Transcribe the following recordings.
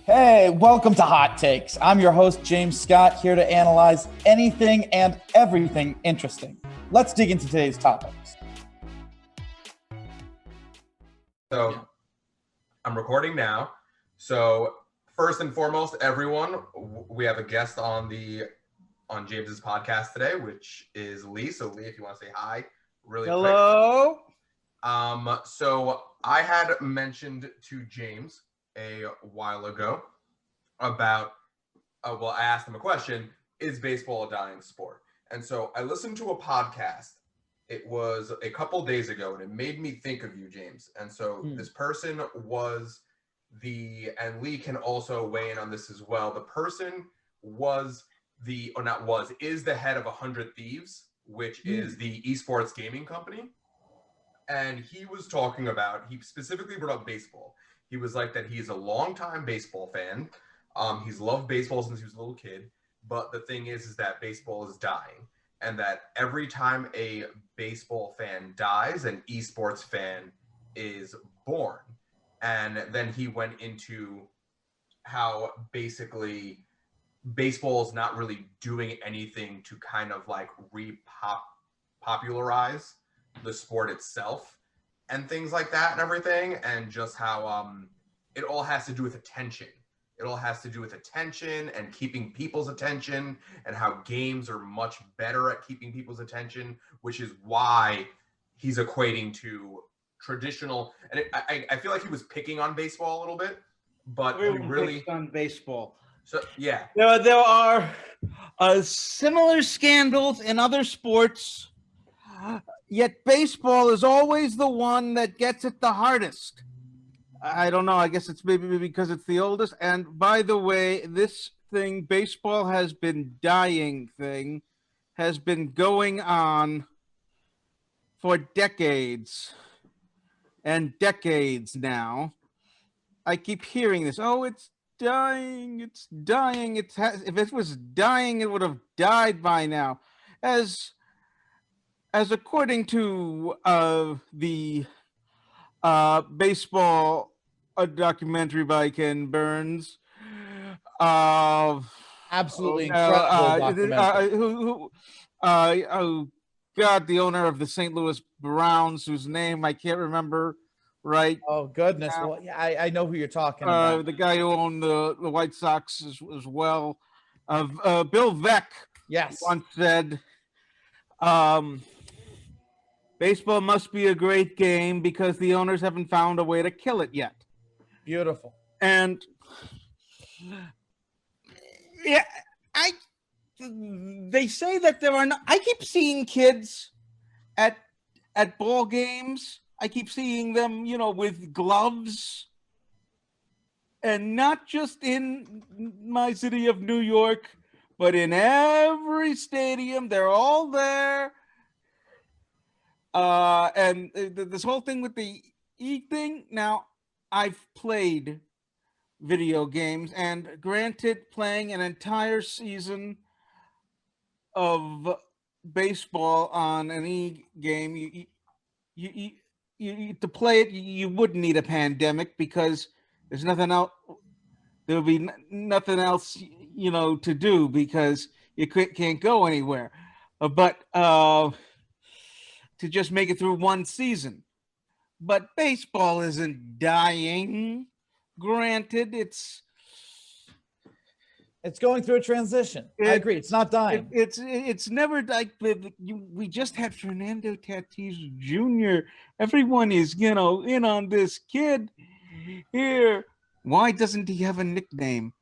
Hey, welcome to Hot Takes. I'm your host, James Scott, here to analyze anything and everything interesting. Let's dig into today's topics. So I'm recording now. So first and foremost, everyone, we have a guest on James's podcast today, which is Leigh. So Leigh, if you want to say hi, really Hello. quick. So I had mentioned to James a while ago about, I asked him a question: is baseball a dying sport? And so I listened to a podcast. It was a couple days ago, and it made me think of you, James. And so this person was and Leigh can also weigh in on this as well. The person is the head of 100 Thieves, which is the esports gaming company. And he specifically brought up baseball. He was like that he's a longtime baseball fan. He's loved baseball since he was a little kid. But the thing is that baseball is dying. And that every time a baseball fan dies, an esports fan is born. And then he went into how basically baseball is not really doing anything to kind of like popularize the sport itself and things like that and everything. And just how it all has to do with attention. It all has to do with attention and keeping people's attention, and how games are much better at keeping people's attention, which is why he's equating to traditional. And I feel like he was picking on baseball a little bit, but he really picked on baseball. So yeah, There are similar scandals in other sports, yet baseball is always the one that gets it the hardest. I don't know. I guess it's maybe because it's the oldest. And by the way, this thing, baseball has been dying thing, has been going on for decades and decades now. I keep hearing this. Oh, it's dying. It's dying. If it was dying, it would have died by now. As according to the baseball, a documentary by Ken Burns. Absolutely incredible documentary. Oh God, the owner of the St. Louis Browns, whose name I can't remember. Right. Oh goodness. Well, yeah, I know who you're talking about. The guy who owned the White Sox as well. Bill Veeck. Yes. Once said, baseball must be a great game because the owners haven't found a way to kill it yet. Beautiful. And yeah, they say that there are no, I keep seeing kids at ball games. I keep seeing them, with gloves. And not just in my city of New York, but in every stadium. They're all there. And this whole thing with the thing. Now, I've played video games, and granted, playing an entire season of baseball on an game, you to play it, you wouldn't need a pandemic because there's nothing else. There would be nothing else, to do because you can't go anywhere. But to just make it through one season. But baseball isn't dying. Granted, it's going through a transition. I agree. It's not dying. It's never like we just had Fernando Tatis Jr. Everyone is in on this kid here. Why doesn't he have a nickname?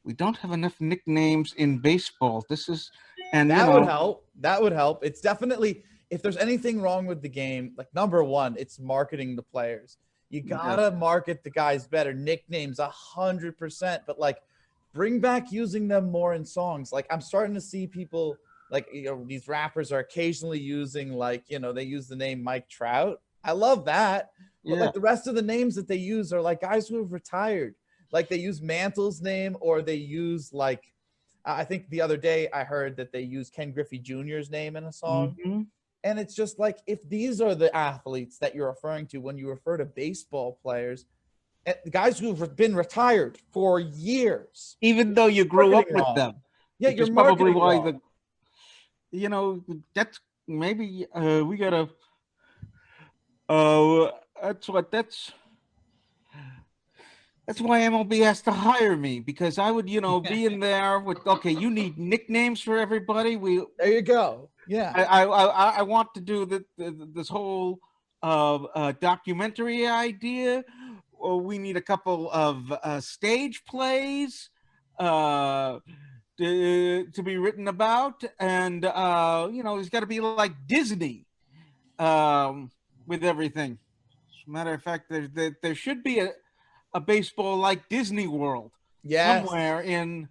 We don't have enough nicknames in baseball. That would help. That would help. It's definitely, if there's anything wrong with the game, like number one, it's marketing the players. You gotta market the guys better. Nicknames 100%, but like bring back using them more in songs. Like I'm starting to see people like, these rappers are occasionally using they use the name Mike Trout. I love that. But like the rest of the names that they use are like guys who have retired. Like they use Mantle's name, or they use I think the other day I heard that they use Ken Griffey Jr.'s name in a song. Mm-hmm. And it's just like, if these are the athletes that you're referring to when you refer to baseball players, And guys who've been retired for years. Even though you grew up with wrong. them. Yeah, Which you're is probably why wrong. that's maybe we gotta that's why MLB has to hire me, because I would, be in there with, okay, you need nicknames for everybody. There you go. Yeah. I want to do this whole documentary idea. Or we need a couple of stage plays to be written about, and it's got to be like Disney with everything. As a matter of fact, there should be a baseball like Disney World somewhere in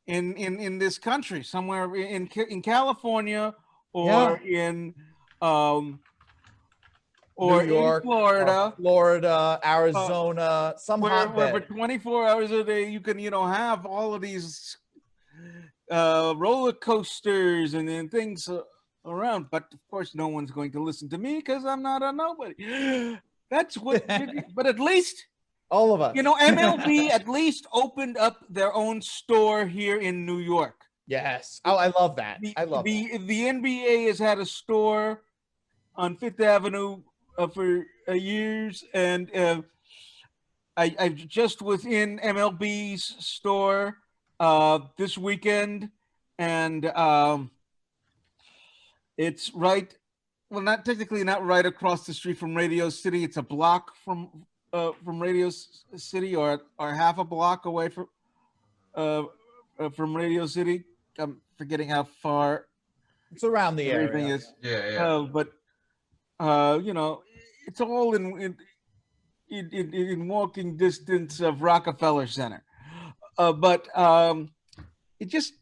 this country, somewhere in California or in or New York, in Florida, Arizona, some where for hotbed. 24 hours a day you can have all of these roller coasters and things around. But of course, no one's going to listen to me because I'm not a nobody. That's what. But at least. All of us. MLB at least opened up their own store here in New York. Yes. Oh, I love that. I love the NBA has had a store on Fifth Avenue for years, and I just was in MLB's store this weekend, and it's right. Well, not technically not right across the street from Radio City. It's a block from Radio City, or half a block away from Radio City. I'm forgetting how far. It's around the everything area. Is. Yeah. But it's all in walking distance of Rockefeller Center. But you just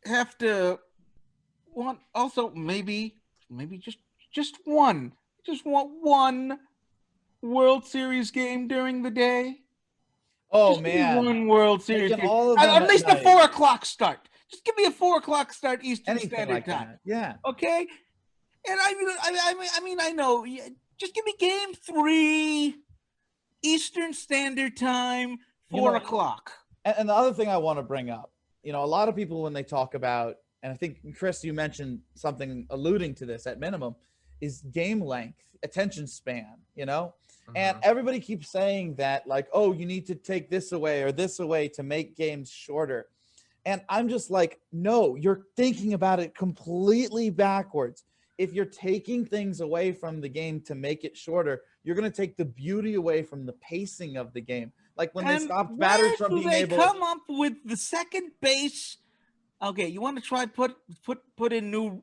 have to want also maybe just one. Just want one World Series game during the day. Oh, just man. One World Series game. All of at least a 4 o'clock start. Just give me a 4 o'clock start Eastern Standard Time. That. Yeah. Okay. And I know. Just give me game 3 Eastern Standard Time, 4 o'clock. And the other thing I want to bring up, a lot of people when they talk about, and I think Chris, you mentioned something alluding to this at minimum, is game length, attention span, and everybody keeps saying that, like, oh, you need to take this away or this away to make games shorter. And I'm just like, no, you're thinking about it completely backwards. If you're taking things away from the game to make it shorter, you're going to take the beauty away from the pacing of the game. Like when they stopped batters from being able to come up with the second base. Okay, you want to try put in new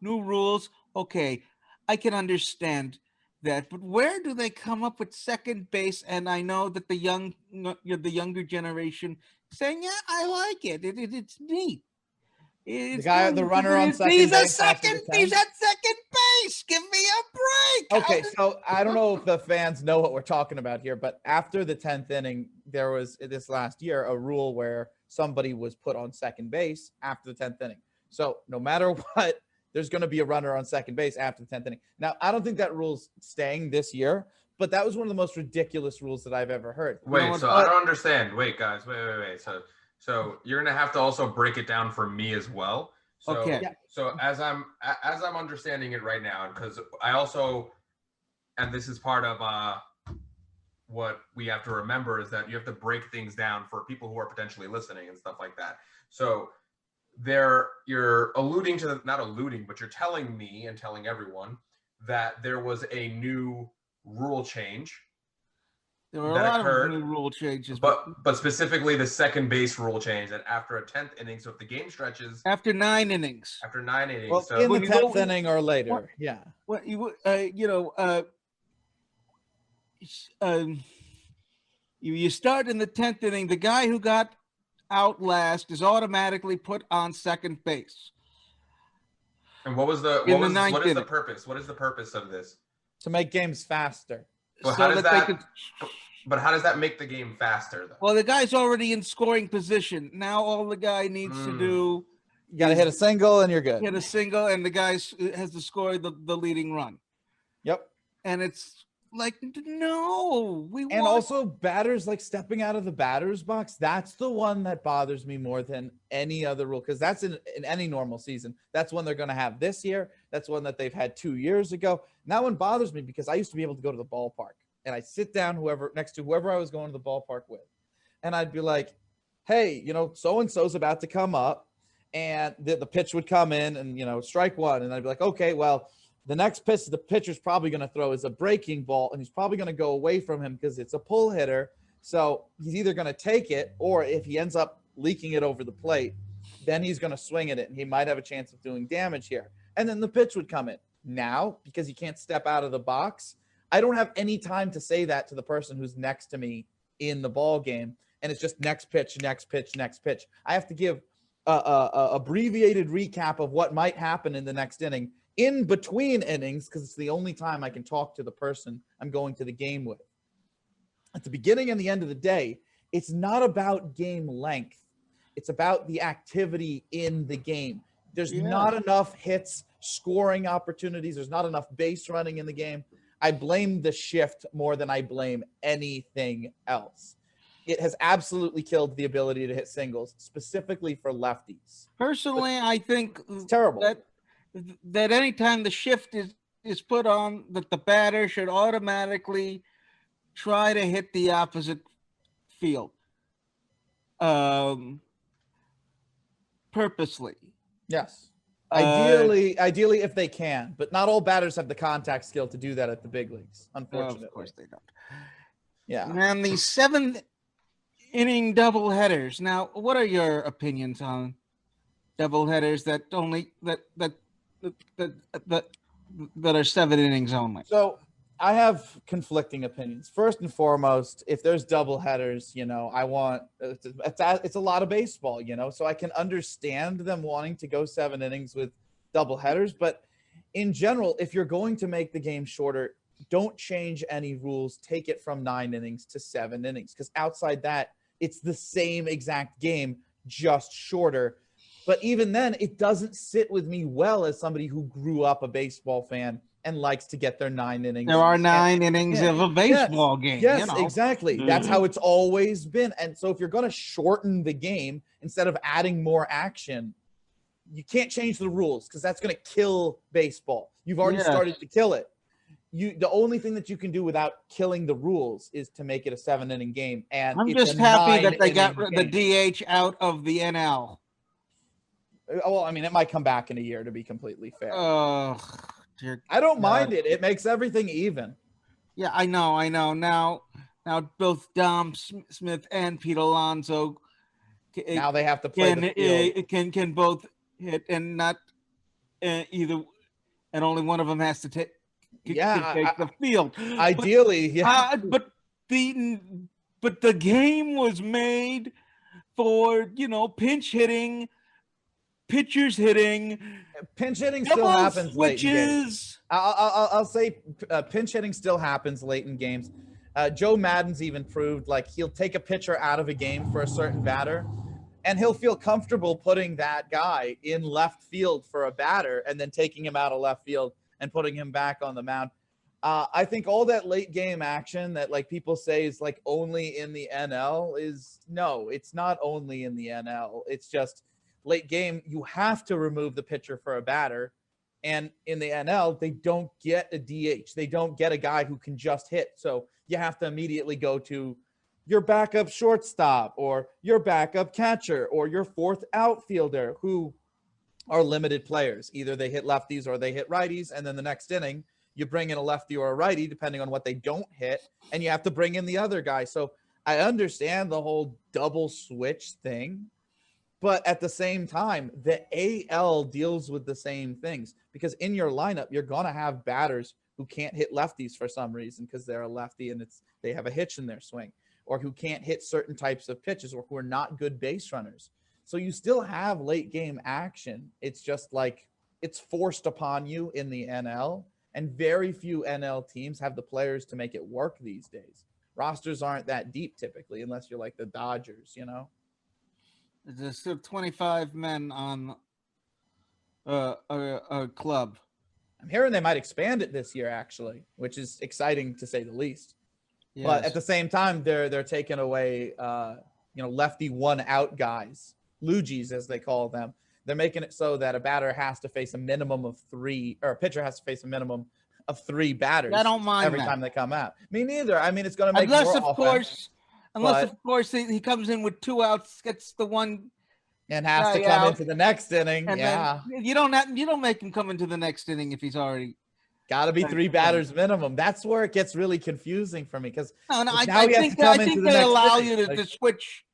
rules. Okay, I can understand that, but where do they come up with second base? And I know that the younger generation saying, yeah, I like it. It's neat. The runner on second base. He's at second base. Give me a break. Okay, so I don't know if the fans know what we're talking about here, but after the 10th inning, there was this last year a rule where somebody was put on second base after the 10th inning. So no matter what, there's going to be a runner on second base after the 10th inning. Now, I don't think that rule's staying this year, but that was one of the most ridiculous rules that I've ever heard. Wait, I don't understand. Wait, guys, wait. So you're going to have to also break it down for me as well. So, okay. Yeah. So as I'm understanding it right now, because I also, and this is part of what we have to remember, is that you have to break things down for people who are potentially listening and stuff like that. So you're alluding to, not alluding, but you're telling me and telling everyone that there was a new rule change. There were a lot of new rule changes, but specifically the second base rule change that after a 10th inning, so if the game stretches after 9 innings, well, so in the 10th inning or later, you start in the 10th inning, the guy who got out last is automatically put on second base. And what is the purpose? What is the purpose of this? To make games faster. Well, how does that make the game faster, though? Well, the guy's already in scoring position. Now all the guy needs to do, you got to hit a single and you're good. Hit a single and the guy has to score the leading run. Yep. And it's like, no, we And want. also batters like stepping out of the batter's box. That's the one that bothers me more than any other rule. Cause that's in any normal season. That's one they're going to have this year. That's one that they've had 2 years ago. And that one bothers me because I used to be able to go to the ballpark and I sit down next to whoever I was going to the ballpark with. And I'd be like, hey, so-and-so's about to come up, and the pitch would come in and, strike one. And I'd be like, okay, well, the next pitch the pitcher's probably going to throw is a breaking ball, and he's probably going to go away from him because it's a pull hitter. So he's either going to take it, or if he ends up leaking it over the plate, then he's going to swing at it, and he might have a chance of doing damage here. And then the pitch would come in. Now, because you can't step out of the box, I don't have any time to say that to the person who's next to me in the ball game. And it's just next pitch, next pitch, next pitch. I have to give a abbreviated recap of what might happen in the next inning in between innings, because it's the only time I can talk to the person I'm going to the game with. At the beginning and the end of the day, it's not about game length. It's about the activity in the game. There's not enough hits, scoring opportunities. There's not enough base running in the game. I blame the shift more than I blame anything else. It has absolutely killed the ability to hit singles, specifically for lefties. Personally, I think it's terrible that anytime the shift is put on, that the batter should automatically try to hit the opposite field, purposely. Yes. Ideally, if they can, but not all batters have the contact skill to do that at the big leagues, unfortunately. Of course they don't. Yeah. And the 7th inning double headers. Now, what are your opinions on double headers that are 7 innings only? So I have conflicting opinions. First and foremost, if there's double headers, I want it's a lot of baseball, so I can understand them wanting to go 7 innings with double headers. But in general, if you're going to make the game shorter, don't change any rules. Take it from 9 innings to 7 innings, because outside that, it's the same exact game, just shorter. But even then, it doesn't sit with me well as somebody who grew up a baseball fan and likes to get their 9 innings. There are 9 innings of a baseball game. Yes, exactly. That's how it's always been. And so if you're going to shorten the game instead of adding more action, you can't change the rules, because that's going to kill baseball. You've already started to kill it. The only thing that you can do without killing the rules is to make it a 7-inning game. And I'm just happy that they got the DH out of the NL. Well, I mean, it might come back in a year, to be completely fair. I don't mind it. It makes everything even. Yeah, I know. Now both Dom Smith and Pete Alonso now they have to play the field. Can both hit, and not either, and only one of them has to take the field. Ideally, but the game was made for pinch hitting, pitchers hitting. Pinch hitting still happens late in games. I'll say pinch hitting still happens late in games. Joe Madden's even proved, like, he'll take a pitcher out of a game for a certain batter, and he'll feel comfortable putting that guy in left field for a batter and then taking him out of left field and putting him back on the mound. I think all that late game action that, like, people say is like only in the NL no, it's not only in the NL. It's just late game. You have to remove the pitcher for a batter. And in the NL, they don't get a DH. They don't get a guy who can just hit. So you have to immediately go to your backup shortstop or your backup catcher or your 4th outfielder, who are limited players. Either they hit lefties or they hit righties. And then the next inning, you bring in a lefty or a righty, depending on what they don't hit. And you have to bring in the other guy. So I understand the whole double switch thing. But at the same time, the AL deals with the same things, because in your lineup, you're going to have batters who can't hit lefties for some reason because they're a lefty and they have a hitch in their swing, or who can't hit certain types of pitches, or who are not good base runners. So you still have late game action. It's just like it's forced upon you in the NL, and very few NL teams have the players to make it work these days. Rosters aren't that deep typically, unless you're like the Dodgers, There's still 25 men on a club. I'm hearing they might expand it this year, actually, which is exciting to say the least. Yes. But at the same time, they're taking away, lefty one out guys, Lugies as they call them. They're making it so that a batter has to face a minimum of 3, or a pitcher has to face a minimum of 3 batters. I don't mind every time they come out. Me neither. I mean, it's going to make unless more of offense, course he comes in with 2 outs, gets the one, and has to come into the next inning. And yeah, you don't make him come into the next inning if he's already got to be 3 batters minimum. That's where it gets really confusing for me because I think they allow you to switch.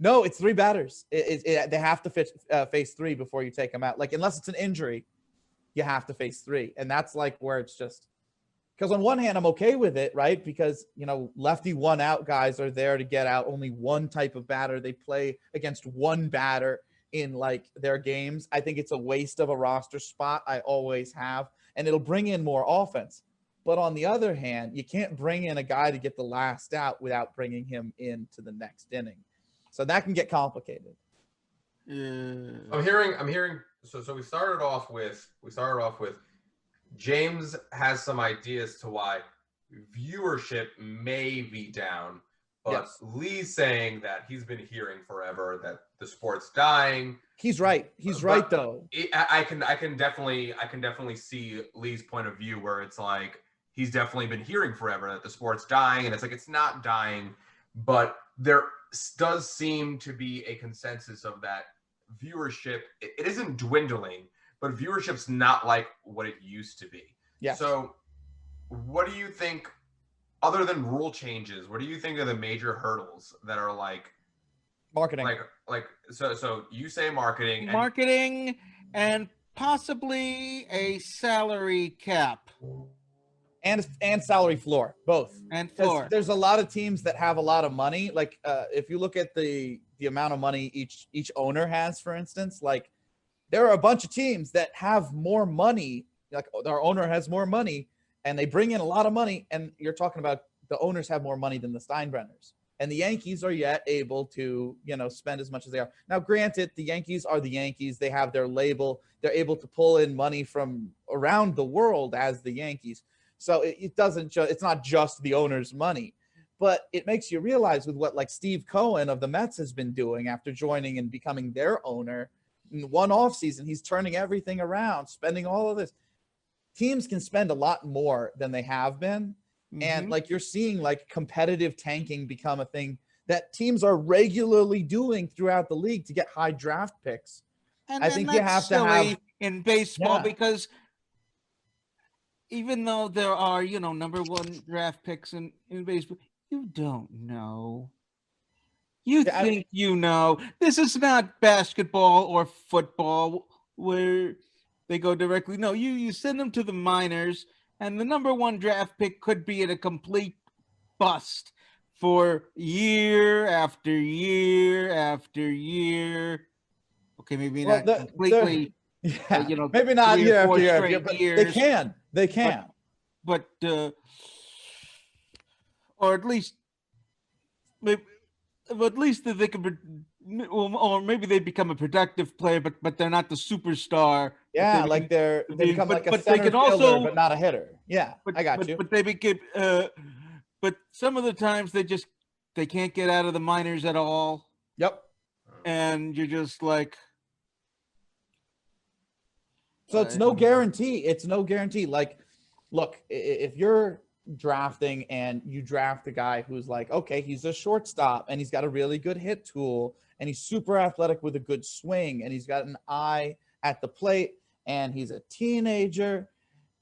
No, it's 3 batters. They have to face 3 before you take them out. Like, unless it's an injury, you have to face 3. And that's like where it's just, because on one hand, I'm okay with it, right? Because, lefty one out guys are there to get out only one type of batter. They play against one batter in like their games. I think it's a waste of a roster spot. I always have. And it'll bring in more offense. But on the other hand, you can't bring in a guy to get the last out without bringing him into the next inning. So that can get complicated. I'm hearing. So we started off with James has some ideas to why viewership may be down, but yes. Leigh's saying that he's been hearing forever that the sport's dying. He's right. He's right though. I can definitely see Leigh's point of view where it's like he's definitely been hearing forever that the sport's dying, and it's like it's not dying, but there does seem to be a consensus of that viewership. It isn't dwindling, but viewership's not like what it used to be. Yeah. So what do you think, other than rule changes, what do you think are the major hurdles that are like marketing? So you say marketing and possibly a salary cap. And salary floor, both. And floor. There's a lot of teams that have a lot of money. Like if you look at the amount of money each owner has, for instance, like there are a bunch of teams that have more money. Like their owner has more money, and they bring in a lot of money. And you're talking about the owners have more money than the Steinbrenners. And the Yankees are yet able to, spend as much as they are. Now, granted, the Yankees are the Yankees. They have their label. They're able to pull in money from around the world as the Yankees. So it's not just the owner's money, but it makes you realize with what like Steve Cohen of the Mets has been doing after joining and becoming their owner in one offseason, he's turning everything around, spending all of this. Teams can spend a lot more than they have been. Mm-hmm. And like you're seeing like competitive tanking become a thing that teams are regularly doing throughout the league to get high draft picks. And I think you have to have in baseball because even though there are, number 1 draft picks in baseball, you don't know. You think you know. This is not basketball or football where they go directly. No, you send them to the minors, and the number 1 draft pick could be at a complete bust for year after year after year. Okay, maybe not completely. Maybe not year after year, but years. They can. But or at least they can, or maybe they become a productive player, but they're not the superstar. Yeah, they become like a center fielder, but not a hitter. Yeah, I got you. But they became. But some of the times they can't get out of the minors at all. Yep. And you're just like. So it's no guarantee. It's no guarantee. Like, look, if you're drafting and you draft a guy who's like, okay, he's a shortstop and he's got a really good hit tool and he's super athletic with a good swing and he's got an eye at the plate and he's a teenager,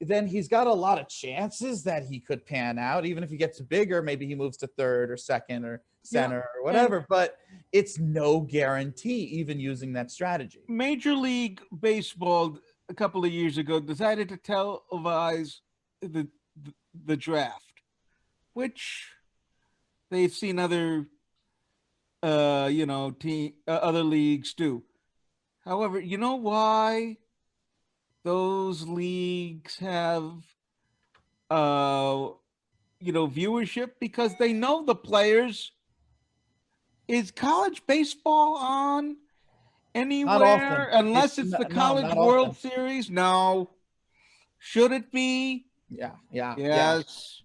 then he's got a lot of chances that he could pan out. Even if he gets bigger, maybe he moves to third or second or center or whatever, but it's no guarantee even using that strategy. Major League Baseball a couple of years ago decided to televise the draft, which they've seen other other leagues do. However, you know why those leagues have viewership? Because they know the players. Is college baseball on anywhere unless it's the College World Series? No. Should it be? Yeah. Yes.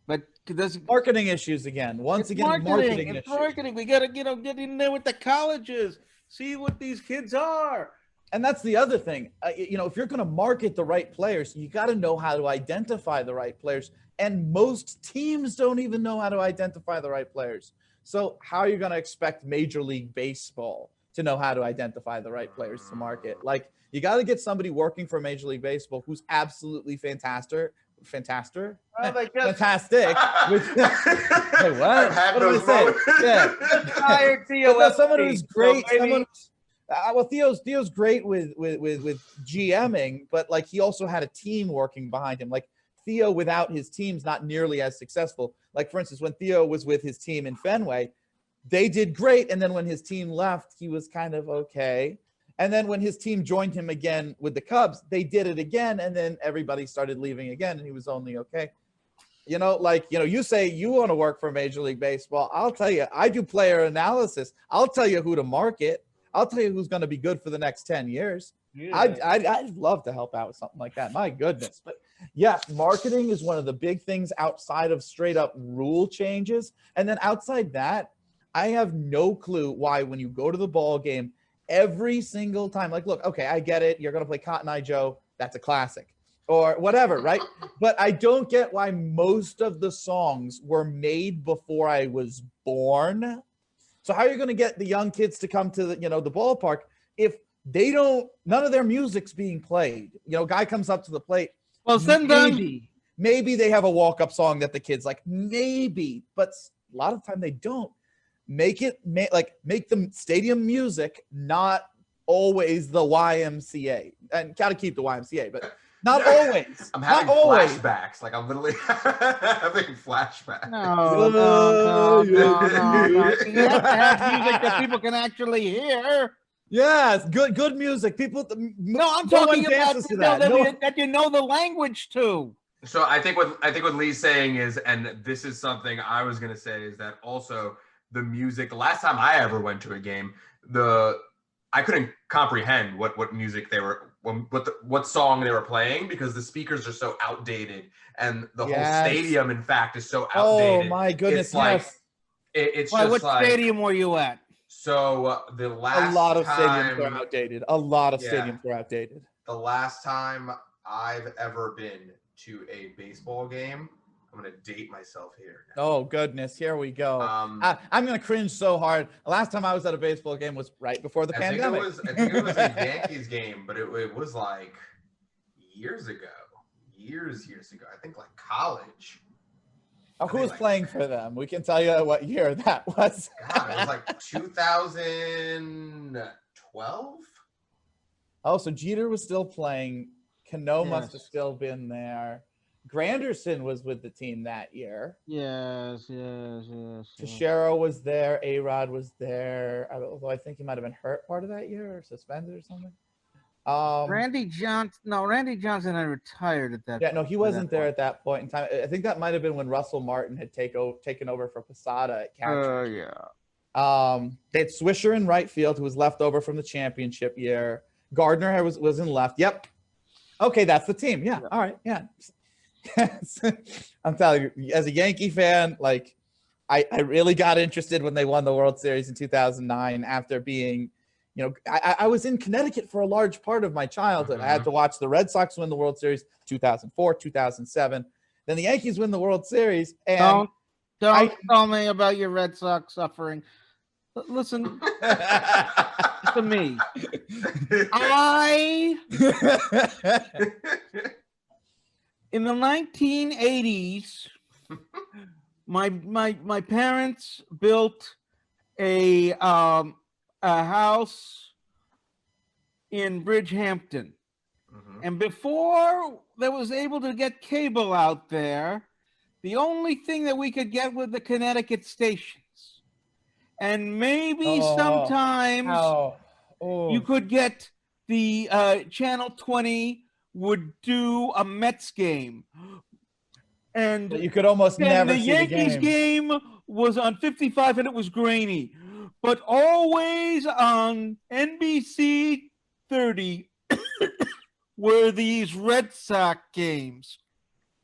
But does Marketing issues again. Once again, marketing issues. Marketing. We gotta, get in there with the colleges. See what these kids are. And that's the other thing. If you're going to market the right players, you got to know how to identify the right players. And most teams don't even know how to identify the right players. So how are you going to expect Major League Baseball to know how to identify the right players to market? Like, you got to get somebody working for Major League Baseball who's absolutely fantastic. Fantastic. Which, wait, what? What did I say? Yeah. Someone who's great. Theo's great with GMing, but like he also had a team working behind him. Like Theo without his team's not nearly as successful. Like for instance, when Theo was with his team in Fenway, they did great, and then when his team left, he was kind of okay. And then when his team joined him again with the Cubs, they did it again, and then everybody started leaving again, and he was only okay. You say you want to work for Major League Baseball. I'll tell you, I do player analysis. I'll tell you who to market. I'll tell you who's going to be good for the next 10 years. Yeah. I'd love to help out with something like that. My goodness. But yeah, marketing is one of the big things outside of straight up rule changes. And then outside that, I have no clue why when you go to the ball game, every single time, like, look, okay, I get it. You're going to play Cotton Eye Joe. That's a classic or whatever, right? But I don't get why most of the songs were made before I was born. So how are you going to get the young kids to come to the ballpark if none of their music's being played? Guy comes up to the plate. Well, send them. Maybe they have a walk-up song that the kids like, maybe, but a lot of time they don't. Make the stadium music, not always the YMCA, and gotta keep the YMCA, but not always. I'm having flashbacks. Like I'm literally having flashbacks. No. You have to have music that people can actually hear. Yes, good music. People. No, I'm talking about that you know the language too. So I think what Leigh's saying is, and this is something I was gonna say, is that also the music. The last time I ever went to a game, I couldn't comprehend what music they were. What song they were playing because the speakers are so outdated and the whole stadium, in fact, is so outdated. Oh my goodness! It's like it's just what like, stadium were you at? So the last a lot of stadiums were outdated. A lot of stadiums were outdated. The last time I've ever been to a baseball game, I'm gonna date myself here. Oh goodness, here we go. I'm gonna cringe so hard. The last time I was at a baseball game was right before the pandemic. I think it was a Yankees game, but it was like years ago. I think like college. Oh, who was playing for them? We can tell you what year that was. God, it was like 2012. Oh, so Jeter was still playing. Cano must have still been there. Granderson was with the team that year. Yes. Teixeira was there. A-Rod was there. Although I think he might have been hurt part of that year or suspended or something. Randy Johnson had retired at that point. Yeah, no, he wasn't there at that point in time. I think that might have been when Russell Martin had taken over for Posada at catcher. They had Swisher in right field, who was left over from the championship year. Gardner was in left. Yep. Okay, that's the team. Yeah. All right. Yeah. I'm telling you, as a Yankee fan, like I really got interested when they won the World Series in 2009 after being, I was in Connecticut for a large part of my childhood. I had to watch the Red Sox win the World Series 2004, 2007. Then the Yankees win the World Series. And don't tell me about your Red Sox suffering. Listen to me. In the 1980s, my parents built a house in Bridgehampton, and before they was able to get cable out there, the only thing that we could get was the Connecticut stations, and maybe sometimes you could get the Channel 20 would do a Mets game, and but you could almost never see Yankees the game was on 55 and it was grainy, but always on NBC 30 were these Red Sox games.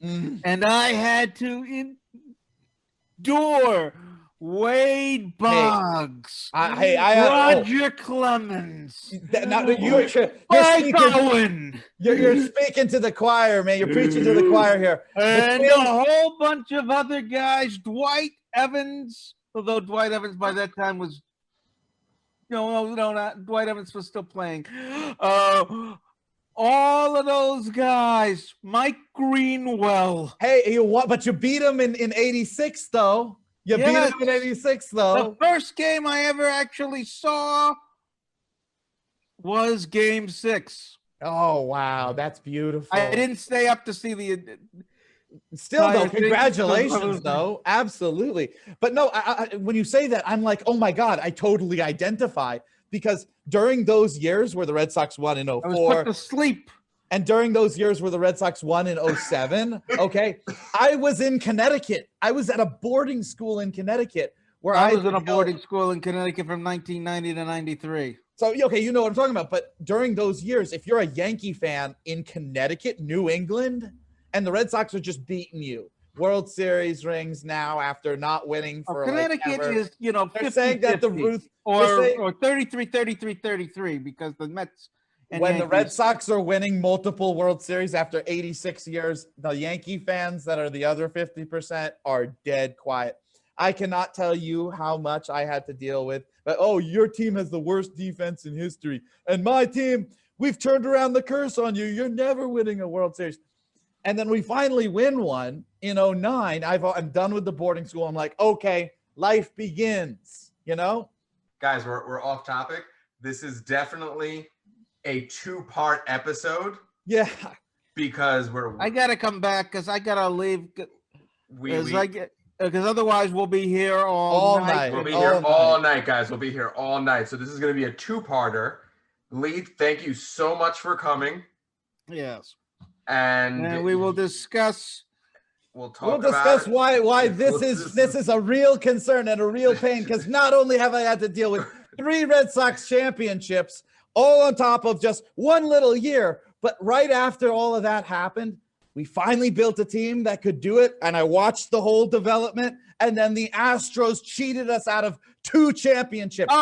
And I had to endure Wade Boggs, Roger Clemens, you're speaking to the choir, man. You're preaching to the choir here. And a whole bunch of other guys, Dwight Evans, although Dwight Evans by that time was, Dwight Evans was still playing. All of those guys, Mike Greenwell. Hey, but you beat him in 86, though. You beat him in 86, though. The first game I ever actually saw was Game 6. Oh, wow. That's beautiful. I didn't stay up to see the... Still, though, congratulations, though. Absolutely. But no, when you say that, I'm like, oh, my God, I totally identify. Because during those years where the Red Sox won in 04... I was put to sleep. And during those years where the Red Sox won in 07, okay, I was in Connecticut. I was at a boarding school in Connecticut. Where I was in a boarding school in Connecticut from 1990 to 93. So, okay, you know what I'm talking about. But during those years, if you're a Yankee fan in Connecticut, New England, and the Red Sox are just beating you, World Series rings now after not winning for Connecticut is, they're saying that the Ruth or 33 because the Mets and when Yankees, the Red Sox are winning multiple World Series after 86 years, the Yankee fans that are the other 50% are dead quiet. I cannot tell you how much I had to deal with. But your team has the worst defense in history, and my team, we've turned around the curse on you. You're never winning a World Series. And then we finally win one in 09. I'm done with the boarding school. I'm like, okay, life begins, Guys, we're off topic. This is definitely a 2-part episode. Yeah. Because I got to come back because I got to leave. Because otherwise we'll be here all night. We'll be here all night, guys. We'll be here all night. So this is going to be a 2-parter. Leigh, thank you so much for coming. Yes. And we will discuss. We'll discuss why this is a real concern and a real pain, because not only have I had to deal with 3 Red Sox championships, all on top of just one little year, but right after all of that happened, we finally built a team that could do it, and I watched the whole development, and then the Astros cheated us out of 2 championships.